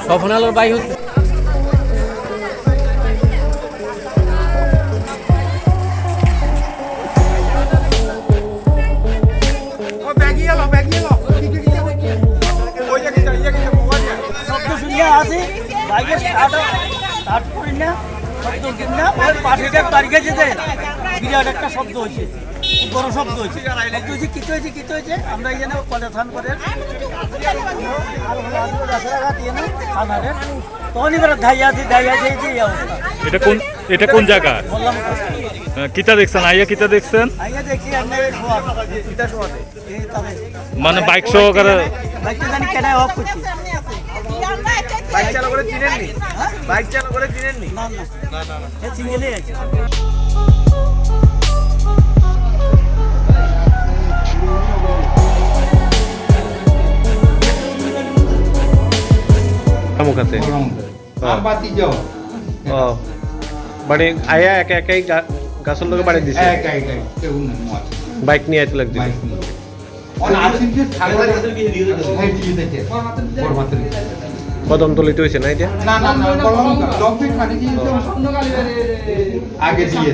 স্বপন আলোর বাইক হচ্ছে। শব্দ শুনিয়া আছে বাইকে স্টার্ট করি না, শব্দ দিন না, ওর পাশে বাড়ি গেছে যে বিরাট একটা শব্দ হয়েছে, বড় শব্দ হয়েছে। শব্দ হয়েছে কী হয়েছে কী হয়েছে আমরা এই জন্য কলে থান করে থানারে তখন এবার ধাইয়া আছে এই অবস্থা। এটা কোন জায়গা? বললাম কিতা দেখছেন? কিতা দেখছেন? আইয়া দেখছি আমরা মানে বাইক সহকারে বাইকটা জানি কেন অফ করছি। বাইক চালু করে চিনেননি? বাইক চালু করে চিনেননি? না না সিঙ্গেলই আছে। মুখাতে বাড়ি আয়া একা একাই গাছের লোকে বাড়ি দিছে, বাইক নিয়ে আইতে লাগছে। কদমতলিতে হয়েছে না এটা? আগে দিয়ে